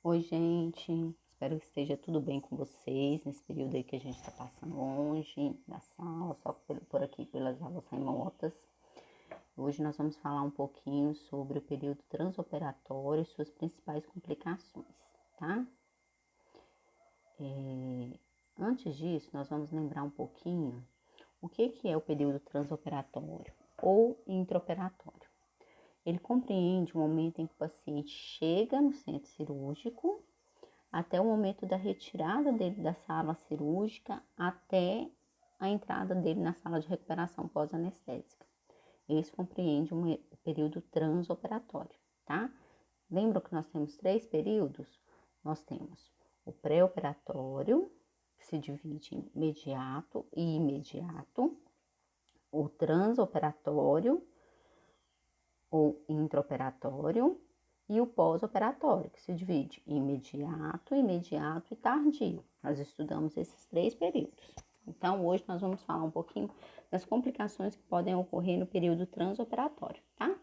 Oi, gente. Espero que esteja tudo bem com vocês nesse período aí que a gente está passando longe da sala, só por aqui pelas aulas remotas. Hoje nós vamos falar um pouquinho sobre o período transoperatório e suas principais complicações, tá? Antes disso, nós vamos lembrar um pouquinho o que é o período transoperatório ou intraoperatório. Ele compreende o momento em que o paciente chega no centro cirúrgico até o momento da retirada dele da sala cirúrgica, até a entrada dele na sala de recuperação pós-anestésica. Esse compreende o período transoperatório, tá? Lembra que nós temos 3 períodos? Nós temos o pré-operatório, que se divide em imediato e imediato, o transoperatório ou intraoperatório, e o pós-operatório, que se divide em imediato, imediato e tardio. Nós estudamos esses 3 períodos. Então, hoje nós vamos falar um pouquinho das complicações que podem ocorrer no período transoperatório, tá?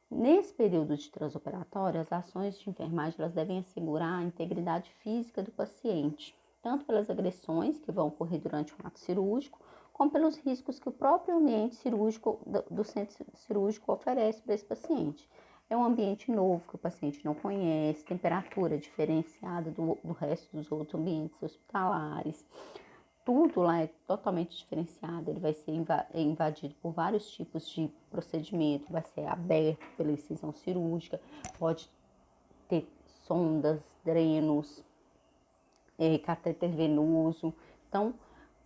Nesse período de transoperatório, as ações de enfermagem elas devem assegurar a integridade física do paciente, tanto pelas agressões que vão ocorrer durante o ato cirúrgico, como pelos riscos que o próprio ambiente cirúrgico do centro cirúrgico oferece para esse paciente. É um ambiente novo que o paciente não conhece, temperatura diferenciada do resto dos outros ambientes hospitalares. Tudo lá é totalmente diferenciado, ele vai ser invadido por vários tipos de procedimento, vai ser aberto pela incisão cirúrgica, pode ter sondas, drenos, catéter venoso. Então,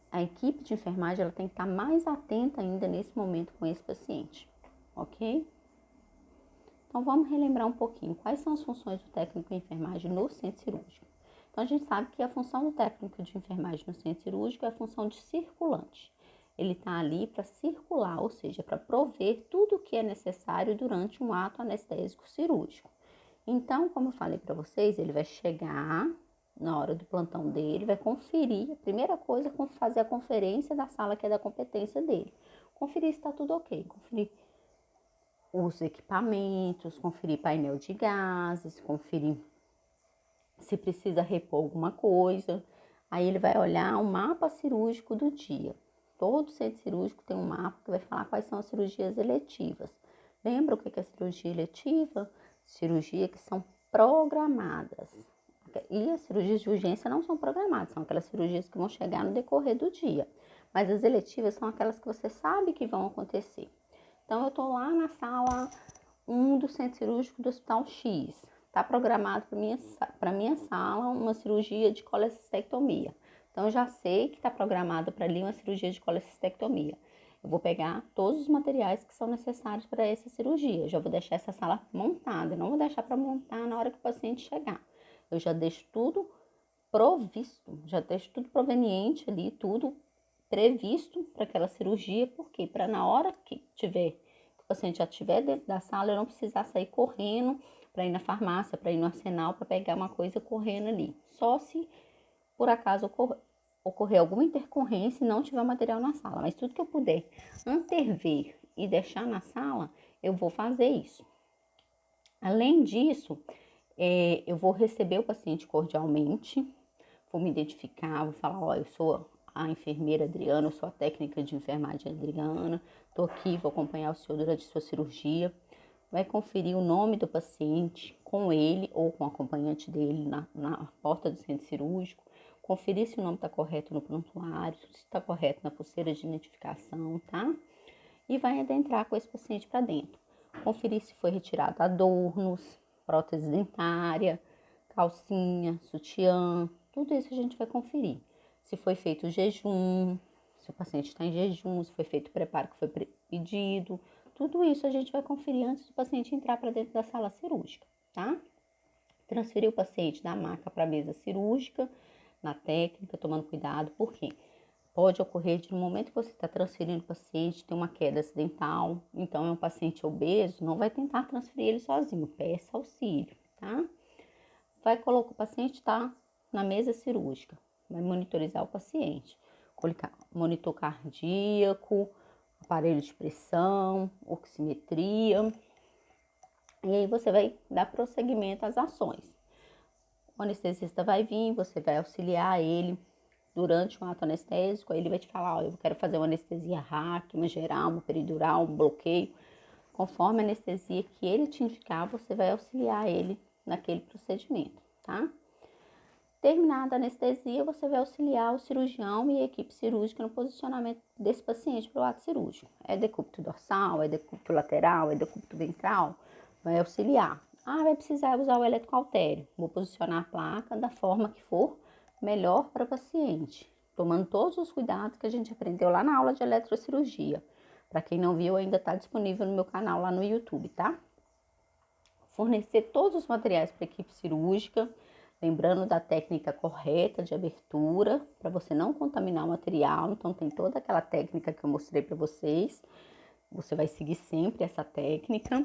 a equipe de enfermagem ela tem que estar mais atenta ainda nesse momento com esse paciente, ok? Então, vamos relembrar um pouquinho quais são as funções do técnico de enfermagem no centro cirúrgico. Então, a gente sabe que a função do técnico de enfermagem no centro cirúrgico é a função de circulante. Ele está ali para circular, ou seja, para prover tudo o que é necessário durante um ato anestésico cirúrgico. Então, como eu falei para vocês, ele vai chegar na hora do plantão dele, vai conferir, a primeira coisa é fazer a conferência da sala que é da competência dele. Conferir se está tudo ok, conferir os equipamentos, conferir painel de gases, conferir se precisa repor alguma coisa. Aí ele vai olhar o mapa cirúrgico do dia. Todo centro cirúrgico tem um mapa que vai falar quais são as cirurgias eletivas. Lembra o que é cirurgia eletiva? Cirurgia que são programadas. E as cirurgias de urgência não são programadas, são aquelas cirurgias que vão chegar no decorrer do dia. Mas as eletivas são aquelas que você sabe que vão acontecer. Então, eu estou lá na sala 1 do centro cirúrgico do Hospital X. Está programado para minha sala uma cirurgia de colecistectomia. Então, eu já sei que está programada para ali uma cirurgia de colecistectomia. Eu vou pegar todos os materiais que são necessários para essa cirurgia. Eu já vou deixar essa sala montada. Não vou deixar para montar na hora que o paciente chegar. Eu já deixo tudo provisto, já deixo tudo proveniente ali, tudo previsto para aquela cirurgia, porque para na hora que o paciente já estiver dentro da sala, eu não precisar sair correndo para ir na farmácia, para ir no arsenal, para pegar uma coisa correndo ali. Só se por acaso ocorrer alguma intercorrência e não tiver material na sala. Mas tudo que eu puder antever e deixar na sala, eu vou fazer isso. Além disso, eu vou receber o paciente cordialmente, vou me identificar, vou falar, ó, eu sou a enfermeira Adriana, eu sou a técnica de enfermagem Adriana, tô aqui, vou acompanhar o senhor durante sua cirurgia. Vai conferir o nome do paciente com ele ou com o acompanhante dele na porta do centro cirúrgico, conferir se o nome está correto no prontuário, se está correto na pulseira de identificação, tá? E vai adentrar com esse paciente para dentro. Conferir se foi retirado adornos, prótese dentária, calcinha, sutiã, tudo isso a gente vai conferir. Se foi feito o jejum, se o paciente está em jejum, se foi feito o preparo que foi pedido, tudo isso a gente vai conferir antes do paciente entrar para dentro da sala cirúrgica, tá? Transferir o paciente da maca para a mesa cirúrgica, na técnica, tomando cuidado, porque pode ocorrer de no momento que você está transferindo o paciente, tem uma queda acidental, então é um paciente obeso, não vai tentar transferir ele sozinho, peça auxílio, tá? Vai colocar o paciente está na mesa cirúrgica, vai monitorizar o paciente, colocar monitor cardíaco, aparelho de pressão, oximetria, E aí você vai dar prosseguimento às ações. O anestesista vai vir, você vai auxiliar ele durante um ato anestésico, aí ele vai te falar, ó, eu quero fazer uma anestesia RAC, uma geral, uma peridural, um bloqueio. Conforme a anestesia que ele te indicar, você vai auxiliar ele naquele procedimento, tá? Terminada a anestesia, você vai auxiliar o cirurgião e a equipe cirúrgica no posicionamento desse paciente para o ato cirúrgico. É decúbito dorsal, é decúbito lateral, é decúbito ventral, vai auxiliar. Ah, vai precisar usar o eletrocautério. Vou posicionar a placa da forma que for melhor para o paciente, tomando todos os cuidados que a gente aprendeu lá na aula de eletrocirurgia. Para quem não viu, ainda está disponível no meu canal lá no YouTube, tá? Fornecer todos os materiais para a equipe cirúrgica, lembrando da técnica correta de abertura, para você não contaminar o material. Então, tem toda aquela técnica que eu mostrei para vocês. Você vai seguir sempre essa técnica.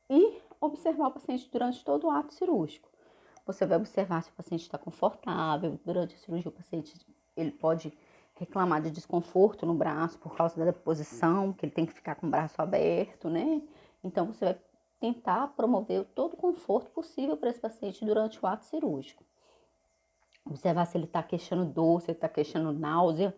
E observar o paciente durante todo o ato cirúrgico. Você vai observar se o paciente está confortável. Durante a cirurgia, o paciente ele pode reclamar de desconforto no braço por causa da posição, que ele tem que ficar com o braço aberto, né? Então, você vai tentar promover todo o conforto possível para esse paciente durante o ato cirúrgico. Observar se ele está queixando dor, se ele está queixando náusea.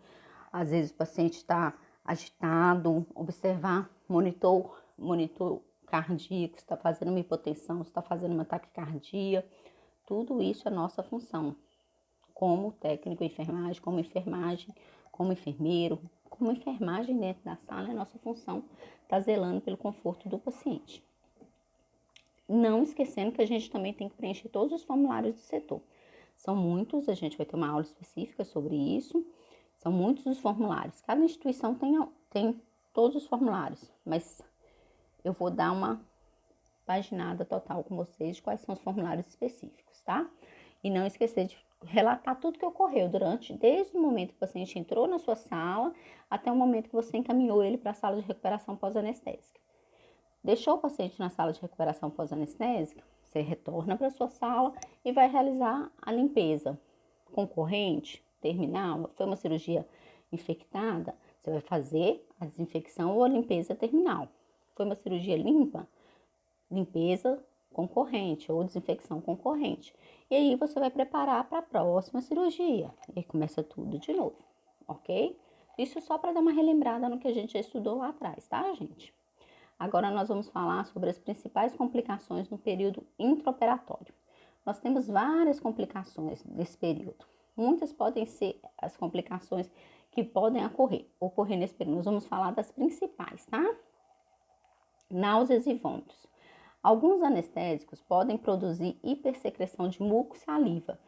Às vezes o paciente está agitado. Observar monitor cardíaco, se está fazendo uma hipotensão, se está fazendo uma taquicardia. Tudo isso é nossa função, como técnico de enfermagem, como enfermeiro, como enfermagem dentro da sala, é nossa função estar zelando pelo conforto do paciente. Não esquecendo que a gente também tem que preencher todos os formulários do setor. São muitos, a gente vai ter uma aula específica sobre isso. São muitos os formulários. Cada instituição tem todos os formulários, mas eu vou dar uma paginada total com vocês de quais são os formulários específicos, tá? E não esquecer de relatar tudo que ocorreu desde o momento que o paciente entrou na sua sala até o momento que você encaminhou ele para a sala de recuperação pós-anestésica. Deixou o paciente na sala de recuperação pós-anestésica, você retorna para a sua sala e vai realizar a limpeza concorrente, terminal. Foi uma cirurgia infectada, você vai fazer a desinfecção ou a limpeza terminal. Foi uma cirurgia limpa, limpeza concorrente ou desinfecção concorrente. E aí você vai preparar para a próxima cirurgia. E aí começa tudo de novo, ok? Isso só para dar uma relembrada no que a gente já estudou lá atrás, tá, gente? Agora nós vamos falar sobre as principais complicações no período intraoperatório. Nós temos várias complicações nesse período. Muitas podem ser as complicações que podem ocorrer nesse período. Nós vamos falar das principais, tá? Náuseas e vômitos. Alguns anestésicos podem produzir hipersecreção de muco e saliva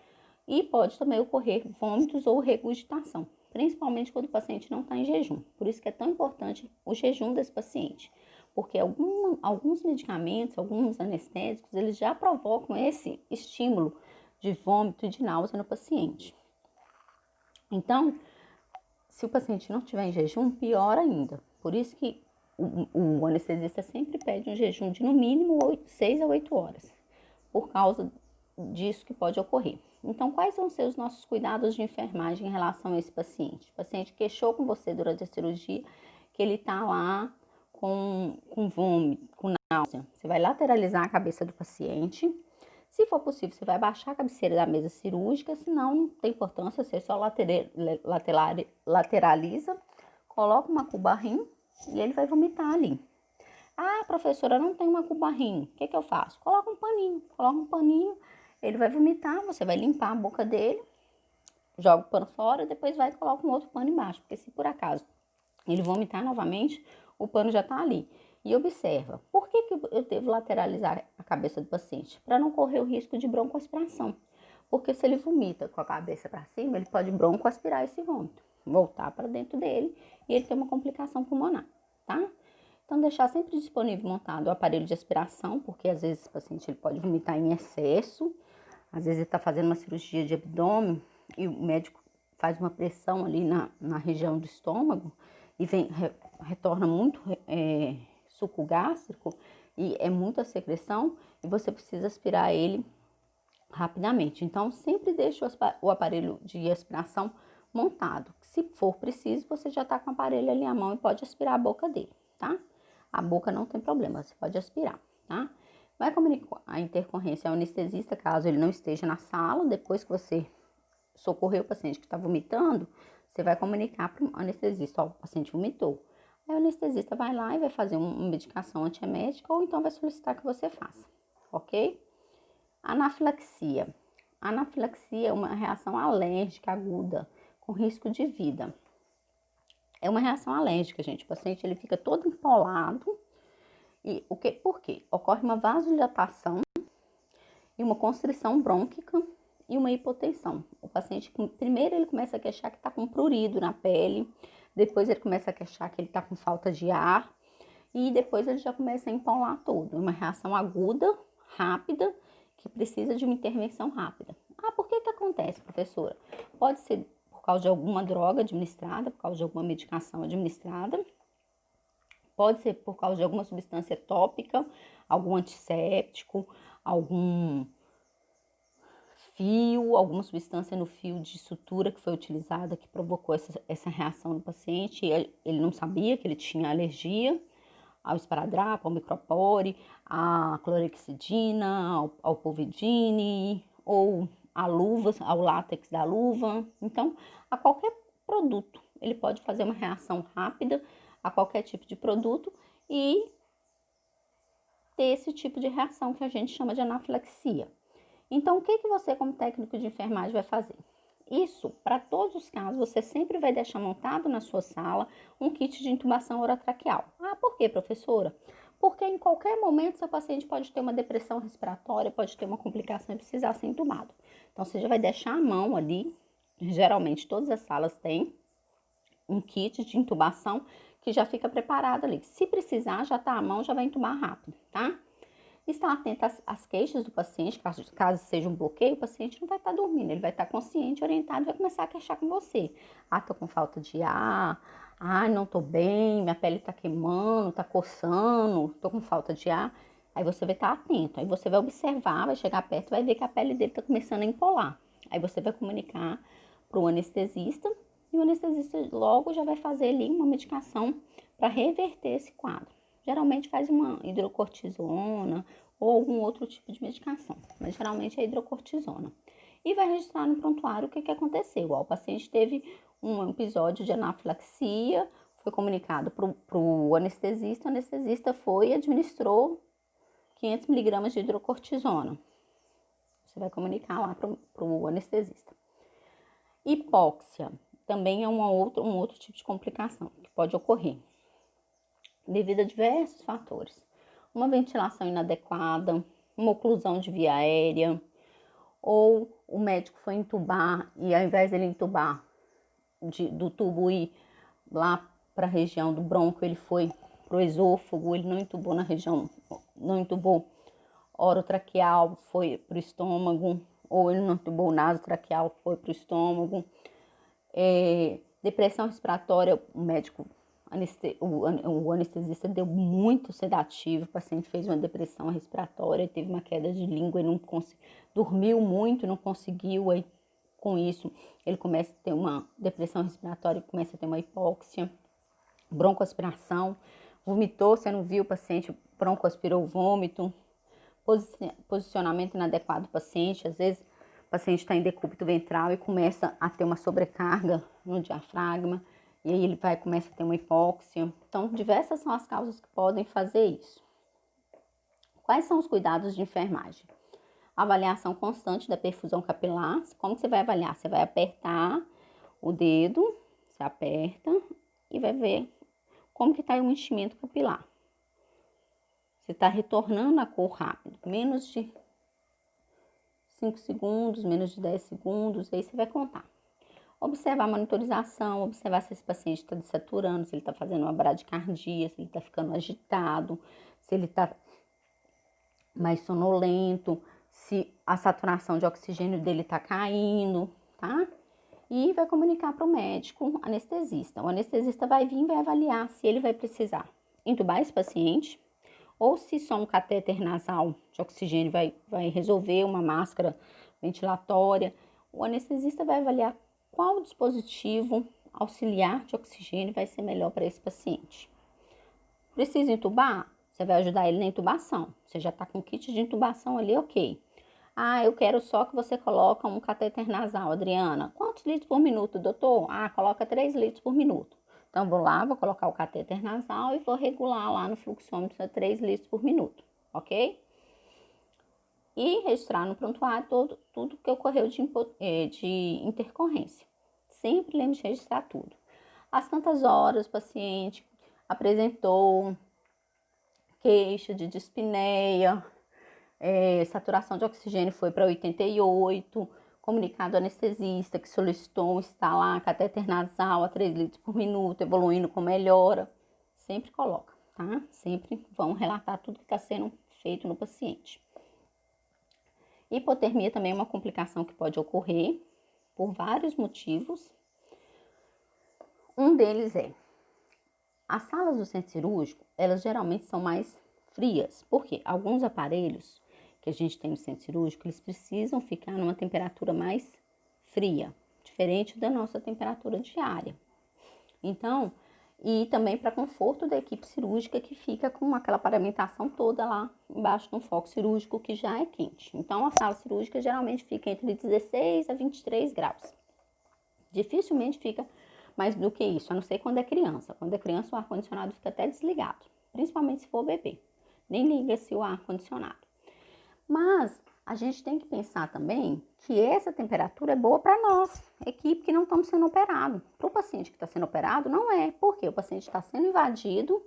e pode também ocorrer vômitos ou regurgitação, principalmente quando o paciente não está em jejum. Por isso que é tão importante o jejum desse paciente, porque alguns medicamentos, alguns anestésicos, eles já provocam esse estímulo de vômito e de náusea no paciente. Então, se o paciente não estiver em jejum, pior ainda. Por isso que o anestesista sempre pede um jejum de no mínimo 6 a 8 horas, por causa disso que pode ocorrer. Então, quais vão ser os nossos cuidados de enfermagem em relação a esse paciente? O paciente queixou com você durante a cirurgia que ele está lá com vômito, com náusea. Você vai lateralizar a cabeça do paciente. Se for possível, você vai abaixar a cabeceira da mesa cirúrgica, senão não tem importância, você só lateraliza, coloca uma cubarrim e ele vai vomitar ali. Ah, professora, não tem uma cubarrim, o que eu faço? Coloca um paninho, ele vai vomitar, você vai limpar a boca dele, joga o pano fora, depois vai e coloca um outro pano embaixo, porque se por acaso ele vomitar novamente, o pano já tá ali. E observa, por que eu devo lateralizar a cabeça do paciente? Para não correr o risco de broncoaspiração. Porque se ele vomita com a cabeça para cima, ele pode broncoaspirar esse vômito, voltar para dentro dele e ele ter uma complicação pulmonar, tá? Então, deixar sempre disponível montado o aparelho de aspiração, porque às vezes o paciente ele pode vomitar em excesso, às vezes ele está fazendo uma cirurgia de abdômen e o médico faz uma pressão ali na região do estômago e retorna muito suco gástrico e é muita secreção e você precisa aspirar ele rapidamente. Então, sempre deixe o aparelho de aspiração montado. Se for preciso, você já está com o aparelho ali à mão e pode aspirar a boca dele, tá? A boca não tem problema, você pode aspirar, tá? Vai comunicar a intercorrência ao anestesista, caso ele não esteja na sala. Depois que você socorrer o paciente que está vomitando, você vai comunicar para o anestesista, ó, o paciente vomitou. Aí o anestesista vai lá e vai fazer uma medicação antiemética ou então vai solicitar que você faça, ok? Anafilaxia. Anafilaxia é uma reação alérgica aguda com risco de vida. É uma reação alérgica, gente. O paciente ele fica todo empolado. E por quê? Ocorre uma vasodilatação e uma constrição brônquica e uma hipotensão. O paciente, primeiro ele começa a queixar que está com prurido na pele, depois ele começa a queixar que ele está com falta de ar e depois ele já começa a empolar todo. É uma reação aguda, rápida, que precisa de uma intervenção rápida. Ah, por que acontece, professora? Pode ser por causa de alguma droga administrada, por causa de alguma medicação administrada, pode ser por causa de alguma substância tópica, algum antisséptico, algum fio, alguma substância no fio de sutura que foi utilizada que provocou essa reação no paciente. Ele não sabia que ele tinha alergia ao esparadrapo, ao micropore, à clorexidina, ao povidine, ou a luva, ao látex da luva. Então, a qualquer produto, ele pode fazer uma reação rápida a qualquer tipo de produto e ter esse tipo de reação que a gente chama de anafilaxia. Então, o que você, como técnico de enfermagem, vai fazer? Isso, para todos os casos, você sempre vai deixar montado na sua sala um kit de intubação orotraqueal. Ah, por quê, professora? Porque em qualquer momento seu paciente pode ter uma depressão respiratória, pode ter uma complicação e precisar ser intubado. Então, você já vai deixar a mão ali, geralmente todas as salas têm um kit de intubação que já fica preparado ali. Se precisar, já tá à mão, já vai intubar rápido, tá? Estar atento às queixas do paciente, caso seja um bloqueio, o paciente não vai estar dormindo, ele vai estar consciente, orientado, vai começar a queixar com você. Ah, tô com falta de ar, ah, não tô bem, minha pele tá queimando, tá coçando, tô com falta de ar. Aí você vai estar atento, aí você vai observar, vai chegar perto, vai ver que a pele dele tá começando a empolar. Aí você vai comunicar pro anestesista e o anestesista logo já vai fazer ali uma medicação para reverter esse quadro. Geralmente faz uma hidrocortisona ou algum outro tipo de medicação, mas geralmente é hidrocortisona. E vai registrar no prontuário o que aconteceu. Ó, o paciente teve um episódio de anafilaxia, foi comunicado para o anestesista foi e administrou 500 miligramas de hidrocortisona. Você vai comunicar lá para o anestesista. Hipóxia também é um outro tipo de complicação que pode ocorrer devido a diversos fatores. Uma ventilação inadequada, uma oclusão de via aérea, ou o médico foi entubar e ao invés dele entubar do tubo ir lá para a região do bronco, ele foi para o esôfago, ele não entubou na região, não entubou orotraqueal, foi para o estômago, ou ele não entubou nasotraqueal, foi para o estômago. Depressão respiratória, o anestesista deu muito sedativo, o paciente fez uma depressão respiratória, teve uma queda de língua, ele dormiu muito, não conseguiu, aí com isso ele começa a ter uma depressão respiratória, começa a ter uma hipóxia, broncoaspiração, vomitou, você não viu, o paciente broncoaspirou o vômito, posicionamento inadequado do paciente, às vezes o paciente está em decúbito ventral e começa a ter uma sobrecarga no diafragma, e aí ele começa a ter uma hipóxia. Então, diversas são as causas que podem fazer isso. Quais são os cuidados de enfermagem? Avaliação constante da perfusão capilar. Como que você vai avaliar? Você vai apertar o dedo, você aperta e vai ver como que está o enchimento capilar. Você está retornando a cor rápido, menos de 5 segundos, menos de 10 segundos, aí você vai contar. Observar a monitorização, observar se esse paciente está desaturando, se ele está fazendo uma bradicardia, se ele está ficando agitado, se ele está mais sonolento, se a saturação de oxigênio dele está caindo, tá? E vai comunicar para o médico anestesista. O anestesista vai vir e vai avaliar se ele vai precisar entubar esse paciente, ou se só um catéter nasal de oxigênio vai resolver, uma máscara ventilatória. O anestesista vai avaliar qual dispositivo auxiliar de oxigênio vai ser melhor para esse paciente. Precisa entubar? Você vai ajudar ele na intubação. Você já tá com kit de intubação ali, ok. Ah, eu quero só que você coloque um catéter nasal, Adriana. Quantos litros por minuto, doutor? Ah, coloca 3 litros por minuto. Então, vou lá, vou colocar o catéter nasal e vou regular lá no fluxômetro a 3 litros por minuto, ok? E registrar no prontuário tudo que ocorreu de intercorrência. Sempre lembre de registrar tudo. Às tantas horas, o paciente apresentou queixa de dispneia, saturação de oxigênio foi para 88, comunicado ao anestesista que solicitou instalar catéter nasal a 3 litros por minuto, evoluindo com melhora. Sempre coloca, tá? Sempre vão relatar tudo que está sendo feito no paciente. Hipotermia também é uma complicação que pode ocorrer por vários motivos. Um deles é, as salas do centro cirúrgico, elas geralmente são mais frias, porque alguns aparelhos que a gente tem no centro cirúrgico, eles precisam ficar numa temperatura mais fria, diferente da nossa temperatura diária. Então, e também para conforto da equipe cirúrgica que fica com aquela paramentação toda lá embaixo de um foco cirúrgico que já é quente. Então, a sala cirúrgica geralmente fica entre 16 a 23 graus. Dificilmente fica mais do que isso, a não ser quando é criança. Quando é criança, o ar-condicionado fica até desligado, principalmente se for bebê. Nem liga-se o ar-condicionado. Mas a gente tem que pensar também que essa temperatura é boa para nós, equipe que não estamos sendo operado. Para o paciente que está sendo operado, não é. Porque o paciente está sendo invadido,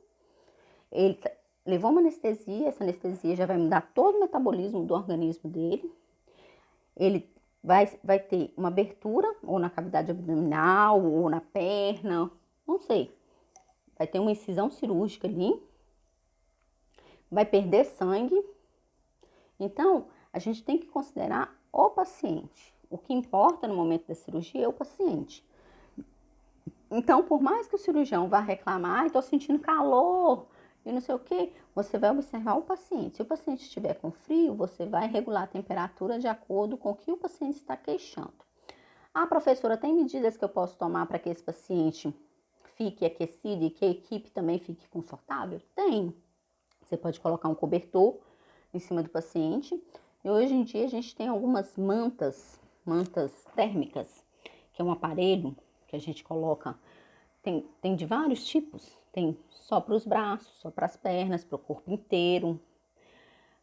ele levou uma anestesia, essa anestesia já vai mudar todo o metabolismo do organismo dele. Ele vai ter uma abertura, ou na cavidade abdominal, ou na perna, não sei. Vai ter uma incisão cirúrgica ali, vai perder sangue. Então, a gente tem que considerar o paciente. O que importa no momento da cirurgia é o paciente. Então, por mais que o cirurgião vá reclamar, estou sentindo calor e não sei o que, você vai observar o paciente. Se o paciente estiver com frio, você vai regular a temperatura de acordo com o que o paciente está queixando. Ah, professora, tem medidas que eu posso tomar para que esse paciente fique aquecido e que a equipe também fique confortável? Tem. Você pode colocar um cobertor em cima do paciente. E hoje em dia a gente tem algumas mantas térmicas, que é um aparelho que a gente coloca, tem de vários tipos, tem só para os braços, só para as pernas, para o corpo inteiro.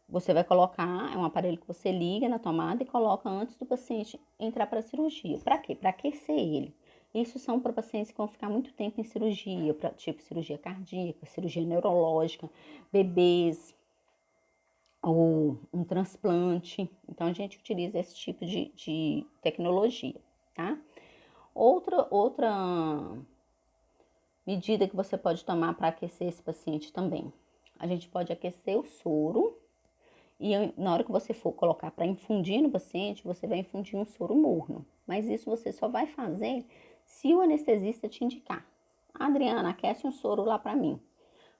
Você vai colocar, é um aparelho que você liga na tomada e coloca antes do paciente entrar para a cirurgia. Para quê? Para aquecer ele. Isso são para pacientes que vão ficar muito tempo em cirurgia, tipo cirurgia cardíaca, cirurgia neurológica, bebês, ou um transplante. Então, a gente utiliza esse tipo de tecnologia, tá? Outra medida que você pode tomar para aquecer esse paciente também. A gente pode aquecer o soro e na hora que você for colocar para infundir no paciente, você vai infundir um soro morno. Mas isso você só vai fazer se o anestesista te indicar. Adriana, aquece um soro lá para mim.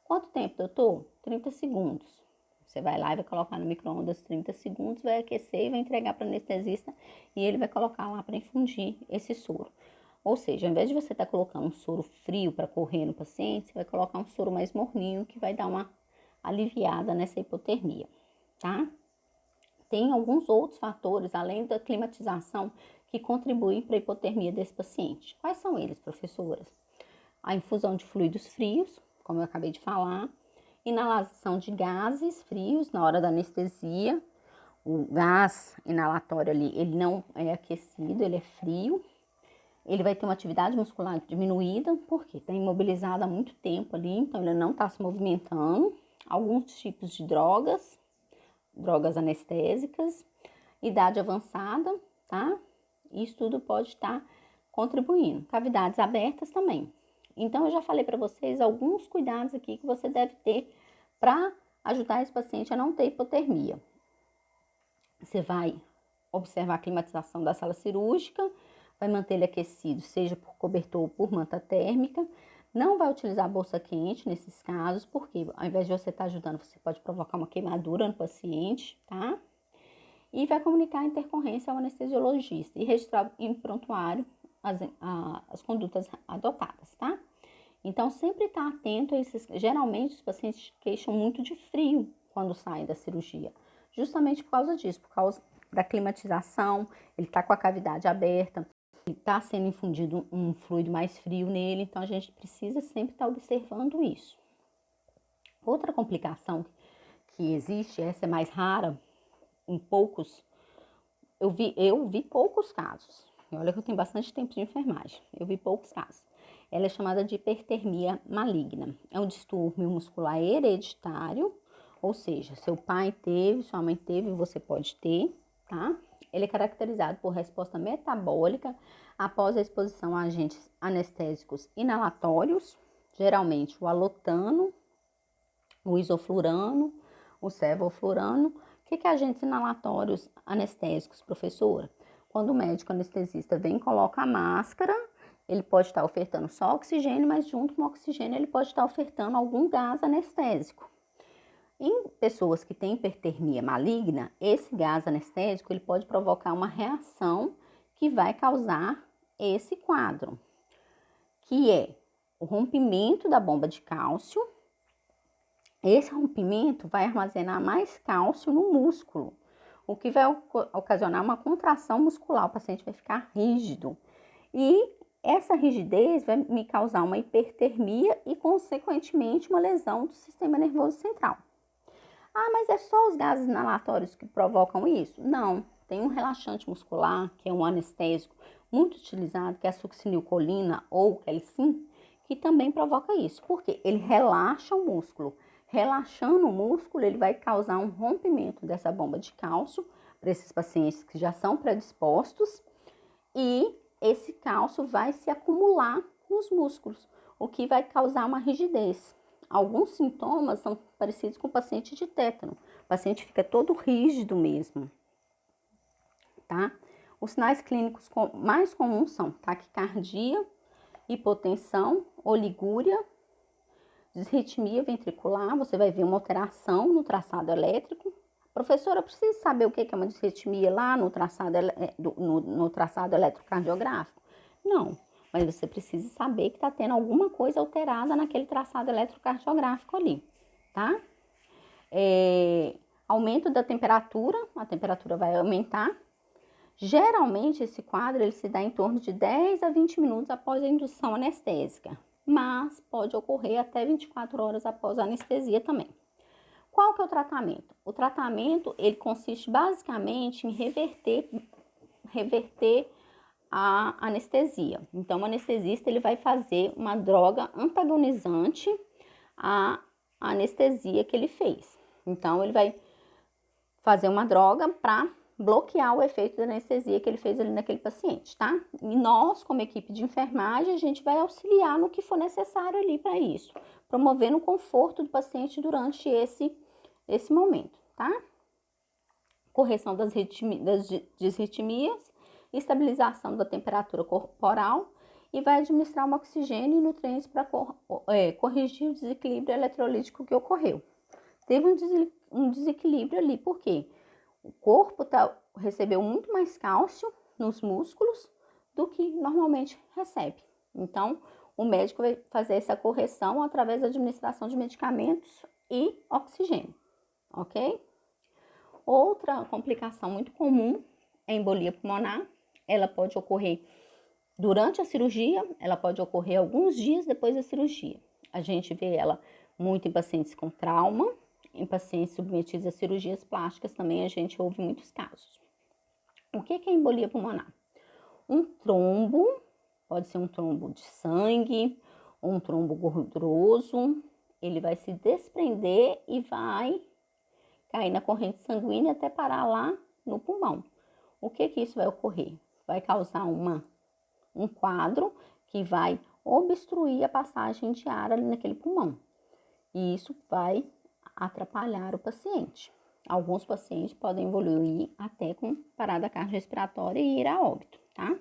Quanto tempo, doutor? 30 segundos. Você vai lá e vai colocar no micro-ondas 30 segundos, vai aquecer e vai entregar para o anestesista e ele vai colocar lá para infundir esse soro. Ou seja, ao invés de você estar colocando um soro frio para correr no paciente, você vai colocar um soro mais morninho que vai dar uma aliviada nessa hipotermia, tá? Tem alguns outros fatores, além da climatização, que contribuem para a hipotermia desse paciente. Quais são eles, professoras? A infusão de fluidos frios, como eu acabei de falar, inalação de gases frios na hora da anestesia. O gás inalatório ali, ele não é aquecido, ele é frio. Ele vai ter uma atividade muscular diminuída, porque está imobilizado há muito tempo ali, então ele não está se movimentando. Alguns tipos de drogas anestésicas, idade avançada, tá? Isso tudo pode estar contribuindo. Cavidades abertas também. Então, eu já falei para vocês alguns cuidados aqui que você deve ter para ajudar esse paciente a não ter hipotermia. Você vai observar a climatização da sala cirúrgica, vai manter ele aquecido, seja por cobertor ou por manta térmica. Não vai utilizar bolsa quente nesses casos, porque ao invés de você estar ajudando, você pode provocar uma queimadura no paciente, tá? E vai comunicar a intercorrência ao anestesiologista e registrar em prontuário as condutas adotadas, tá? Então, sempre estar atento a esses. Geralmente, os pacientes queixam muito de frio quando saem da cirurgia, justamente por causa disso, por causa da climatização, ele está com a cavidade aberta, está sendo infundido um fluido mais frio nele, então a gente precisa sempre estar observando isso. Outra complicação que existe, essa é mais rara, em poucos, eu vi poucos casos. Olha que eu tenho bastante tempo de enfermagem, eu vi poucos casos. Ela é chamada de hipertermia maligna. É um distúrbio muscular hereditário, ou seja, seu pai teve, sua mãe teve, você pode ter, tá? Ele é caracterizado por resposta metabólica após a exposição a agentes anestésicos inalatórios, geralmente o alotano, o isoflurano, o sevoflurano. O que é agentes inalatórios anestésicos, professora? Quando o médico anestesista vem e coloca a máscara, ele pode estar ofertando só oxigênio, mas junto com o oxigênio ele pode estar ofertando algum gás anestésico. Em pessoas que têm hipertermia maligna, esse gás anestésico ele pode provocar uma reação que vai causar esse quadro, que é o rompimento da bomba de cálcio. Esse rompimento vai armazenar mais cálcio no músculo, o que vai ocasionar uma contração muscular, o paciente vai ficar rígido. E essa rigidez vai me causar uma hipertermia e, consequentemente, uma lesão do sistema nervoso central. Ah, mas é só os gases inalatórios que provocam isso? Não, tem um relaxante muscular, que é um anestésico muito utilizado, que é a succinilcolina ou Kelicin, que também provoca isso. Porque ele relaxa o músculo. Relaxando o músculo, ele vai causar um rompimento dessa bomba de cálcio para esses pacientes que já são predispostos e esse cálcio vai se acumular nos músculos, o que vai causar uma rigidez. Alguns sintomas são parecidos com o paciente de tétano. O paciente fica todo rígido mesmo, tá? Os sinais clínicos mais comuns são taquicardia, hipotensão, oligúria, disritmia ventricular. Você vai ver uma alteração no traçado elétrico. Professora, precisa saber o que é uma disritmia lá no traçado eletrocardiográfico? Não, mas você precisa saber que está tendo alguma coisa alterada naquele traçado eletrocardiográfico ali, tá? Aumento da temperatura, a temperatura vai aumentar. Geralmente, esse quadro ele se dá em torno de 10 a 20 minutos após a indução anestésica, mas pode ocorrer até 24 horas após a anestesia também. Qual que é o tratamento? O tratamento, ele consiste basicamente em reverter a anestesia. Então, o anestesista, ele vai fazer uma droga antagonizante à anestesia que ele fez. Então, ele vai fazer uma droga para bloquear o efeito da anestesia que ele fez ali naquele paciente, tá? E nós, como equipe de enfermagem, a gente vai auxiliar no que for necessário ali para isso, promovendo o conforto do paciente durante esse momento, tá? Correção das disritmias, estabilização da temperatura corporal e vai administrar um oxigênio e nutrientes para corrigir o desequilíbrio eletrolítico que ocorreu. Teve um desequilíbrio ali, por quê? O corpo recebeu muito mais cálcio nos músculos do que normalmente recebe. Então, o médico vai fazer essa correção através da administração de medicamentos e oxigênio, ok? Outra complicação muito comum é a embolia pulmonar. Ela pode ocorrer durante a cirurgia, ela pode ocorrer alguns dias depois da cirurgia. A gente vê ela muito em pacientes com trauma, em pacientes submetidos a cirurgias plásticas também a gente ouve muitos casos. O que é embolia pulmonar? Um trombo, pode ser um trombo de sangue, ou um trombo gorduroso, ele vai se desprender e vai cair na corrente sanguínea até parar lá no pulmão. O que isso vai ocorrer? Vai causar um quadro que vai obstruir a passagem de ar ali naquele pulmão. E isso vai atrapalhar o paciente. Alguns pacientes podem evoluir até com parada cardiorrespiratória e ir a óbito, tá?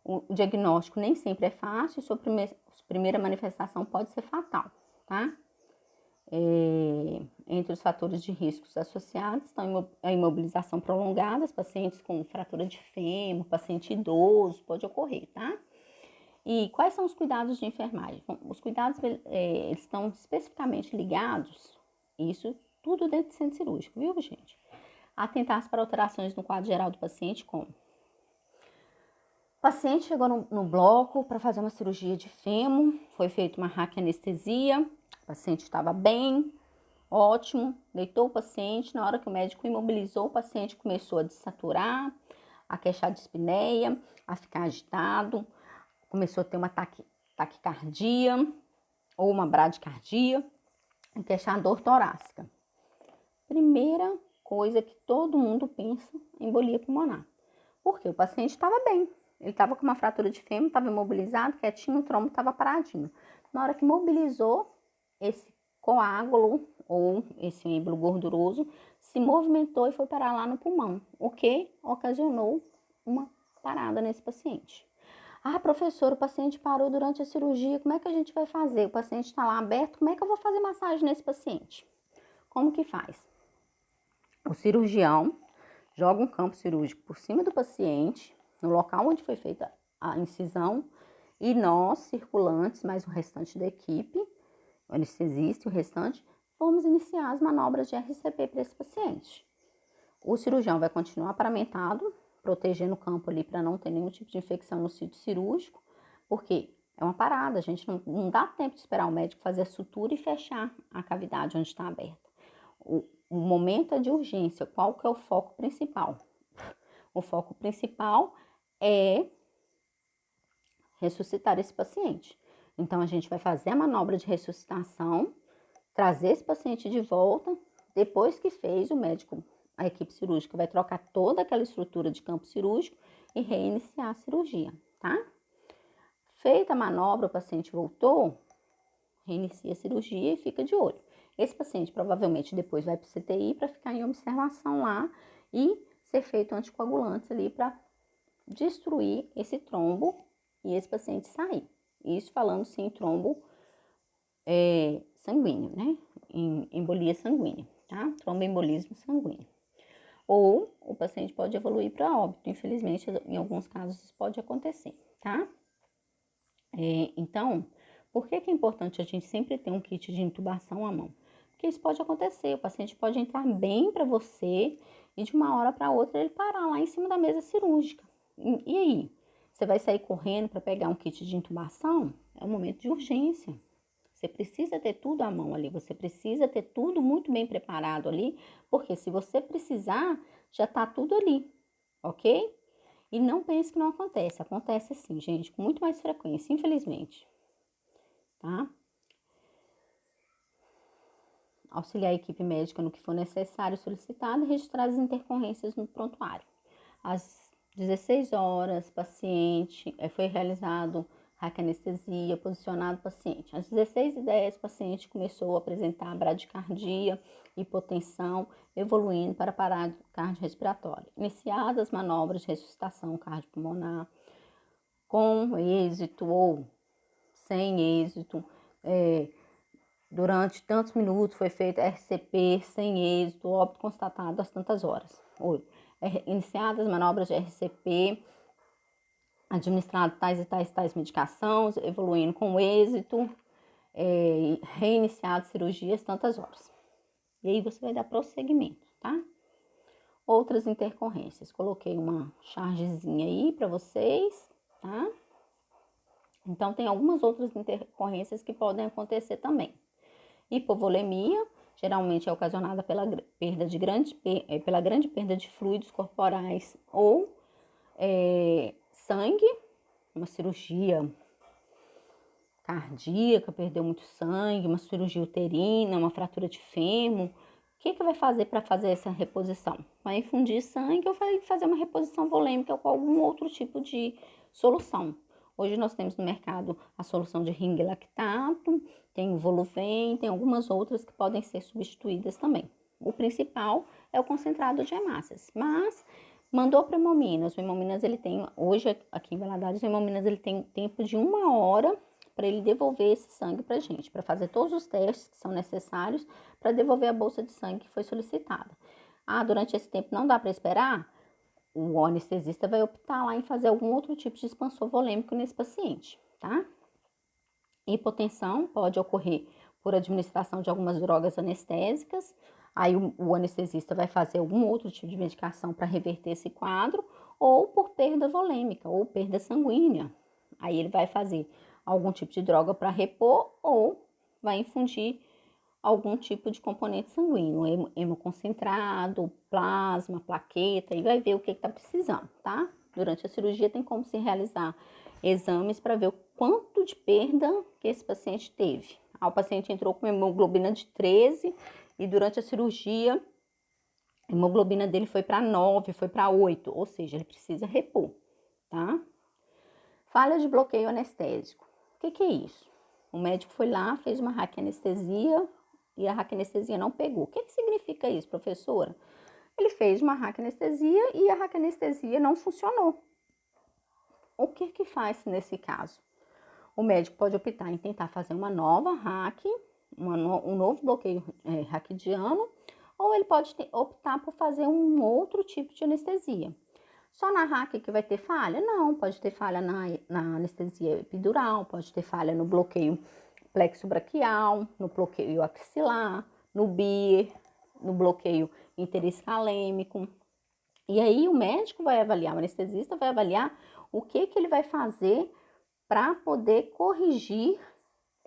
O diagnóstico nem sempre é fácil, sua primeira manifestação pode ser fatal, tá? Entre os fatores de riscos associados estão a imobilização prolongada, pacientes com fratura de fêmur, paciente idoso, pode ocorrer, tá? E quais são os cuidados de enfermagem? Bom, os cuidados eles estão especificamente ligados, isso tudo dentro do centro cirúrgico, viu, gente? Atentar-se para alterações no quadro geral do paciente, como o paciente chegou no bloco para fazer uma cirurgia de fêmur, foi feita uma raquianestesia, o paciente estava bem, ótimo, deitou o paciente, na hora que o médico imobilizou, o paciente começou a desaturar, a queixar de espineia, a ficar agitado, começou a ter uma taquicardia ou uma bradicardia, a queixar dor torácica. Primeira coisa que todo mundo pensa em embolia pulmonar. Porque o paciente estava bem, ele estava com uma fratura de fêmur, estava imobilizado, quietinho, o trombo estava paradinho. Na hora que mobilizou, esse coágulo ou esse êmbolo gorduroso se movimentou e foi parar lá no pulmão, o que ocasionou uma parada nesse paciente. Ah, professor, o paciente parou durante a cirurgia, como é que a gente vai fazer? O paciente está lá aberto, como é que eu vou fazer massagem nesse paciente? Como que faz? O cirurgião joga um campo cirúrgico por cima do paciente, no local onde foi feita a incisão, e nós, circulantes, mais o restante da equipe, o anestesista e o restante, vamos iniciar as manobras de RCP para esse paciente. O cirurgião vai continuar paramentado, protegendo o campo ali para não ter nenhum tipo de infecção no sítio cirúrgico, porque é uma parada, a gente não dá tempo de esperar o médico fazer a sutura e fechar a cavidade onde está aberta. O momento é de urgência. Qual que é o foco principal? O foco principal é ressuscitar esse paciente. Então, a gente vai fazer a manobra de ressuscitação, trazer esse paciente de volta. Depois que fez, o médico, a equipe cirúrgica, vai trocar toda aquela estrutura de campo cirúrgico e reiniciar a cirurgia, tá? Feita a manobra, o paciente voltou, reinicia a cirurgia e fica de olho. Esse paciente provavelmente depois vai para o CTI para ficar em observação lá e ser feito anticoagulantes ali para destruir esse trombo e esse paciente sair. Isso falando sim em trombo sanguíneo, né? Em embolia sanguínea, tá? Tromboembolismo sanguíneo. Ou o paciente pode evoluir para óbito. Infelizmente, em alguns casos isso pode acontecer, tá? Então, por que é importante a gente sempre ter um kit de intubação à mão? Porque isso pode acontecer, o paciente pode entrar bem para você e de uma hora para outra ele parar lá em cima da mesa cirúrgica. E aí? Você vai sair correndo para pegar um kit de intubação? É um momento de urgência. Você precisa ter tudo à mão ali, você precisa ter tudo muito bem preparado ali, porque se você precisar, já está tudo ali, ok? E não pense que não acontece, acontece sim, gente, com muito mais frequência, infelizmente, tá? Auxiliar a equipe médica no que for necessário solicitado e registrar as intercorrências no prontuário. Às 16 horas, paciente, foi realizado raquianestesia, posicionado o paciente. Às 16h10, o paciente começou a apresentar bradicardia, hipotensão, evoluindo para parada cardiorrespiratória. Iniciadas as manobras de ressuscitação cardiopulmonar, com êxito ou sem êxito, durante tantos minutos foi feito RCP sem êxito, óbito constatado às tantas horas. 8. Iniciadas as manobras de RCP, administrado tais e tais medicações, evoluindo com êxito, reiniciado cirurgias tantas horas. E aí você vai dar prosseguimento, tá? Outras intercorrências. Coloquei uma chargezinha aí para vocês, tá? Então, tem algumas outras intercorrências que podem acontecer também. Hipovolemia, geralmente é ocasionada pela grande perda de fluidos corporais ou sangue, uma cirurgia cardíaca, perdeu muito sangue, uma cirurgia uterina, uma fratura de fêmur. O que vai fazer para fazer essa reposição? Vai infundir sangue ou vai fazer uma reposição volêmica ou com algum outro tipo de solução. Hoje nós temos no mercado a solução de ring lactato, tem o Voluven, tem algumas outras que podem ser substituídas também. O principal é o concentrado de hemácias, mas mandou para Hemominas. O Hemominas, ele tem, hoje aqui em Valadares, o Hemominas, ele tem tempo de 1 hora para ele devolver esse sangue para a gente, para fazer todos os testes que são necessários para devolver a bolsa de sangue que foi solicitada. Ah, durante esse tempo não dá para esperar? O anestesista vai optar lá em fazer algum outro tipo de expansor volêmico nesse paciente, tá? Hipotensão pode ocorrer por administração de algumas drogas anestésicas. Aí o anestesista vai fazer algum outro tipo de medicação para reverter esse quadro, ou por perda volêmica, ou perda sanguínea. Aí ele vai fazer algum tipo de droga para repor, ou vai infundir algum tipo de componente sanguíneo, hemoconcentrado, plasma, plaqueta, e vai ver o que está precisando, tá? Durante a cirurgia tem como se realizar exames para ver o quanto de perda que esse paciente teve. O paciente entrou com hemoglobina de 13 e durante a cirurgia a hemoglobina dele foi para 9, foi para 8, ou seja, ele precisa repor, tá? Falha de bloqueio anestésico. O que é isso? O médico foi lá, fez uma raquianestesia e a raquianestesia não pegou. O que significa isso, professora? Ele fez uma raquianestesia e a raquianestesia não funcionou. O que faz nesse caso? O médico pode optar em tentar fazer uma nova um novo bloqueio raquidiano, ou ele pode optar por fazer um outro tipo de anestesia. Só na RAC que vai ter falha? Não, pode ter falha na anestesia epidural, pode ter falha no bloqueio plexobraquial, no bloqueio axilar, no BIR, no bloqueio interescalêmico. E aí o médico vai avaliar, o anestesista vai avaliar o que ele vai fazer para poder corrigir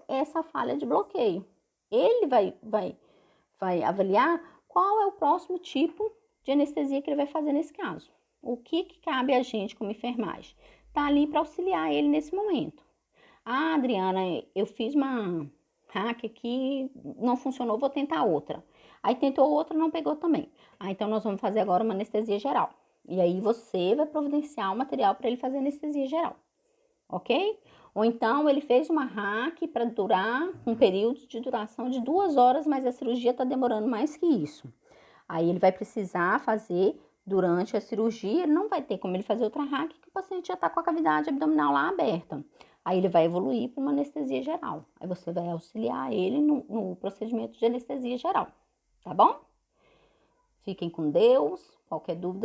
essa falha de bloqueio. Ele vai avaliar qual é o próximo tipo de anestesia que ele vai fazer nesse caso. O que cabe a gente como enfermagem? Tá ali para auxiliar ele nesse momento. Ah, Adriana, eu fiz uma hack aqui, não funcionou, vou tentar outra. Aí tentou outra, não pegou também. Ah, então nós vamos fazer agora uma anestesia geral. E aí você vai providenciar o material para ele fazer anestesia geral, ok? Ou então ele fez uma hack para durar um período de duração de 2 horas, mas a cirurgia está demorando mais que isso. Aí ele vai precisar fazer durante a cirurgia, ele não vai ter como ele fazer outra hack, que o paciente já está com a cavidade abdominal lá aberta. Aí ele vai evoluir para uma anestesia geral. Aí você vai auxiliar ele no procedimento de anestesia geral, tá bom? Fiquem com Deus. Qualquer dúvida,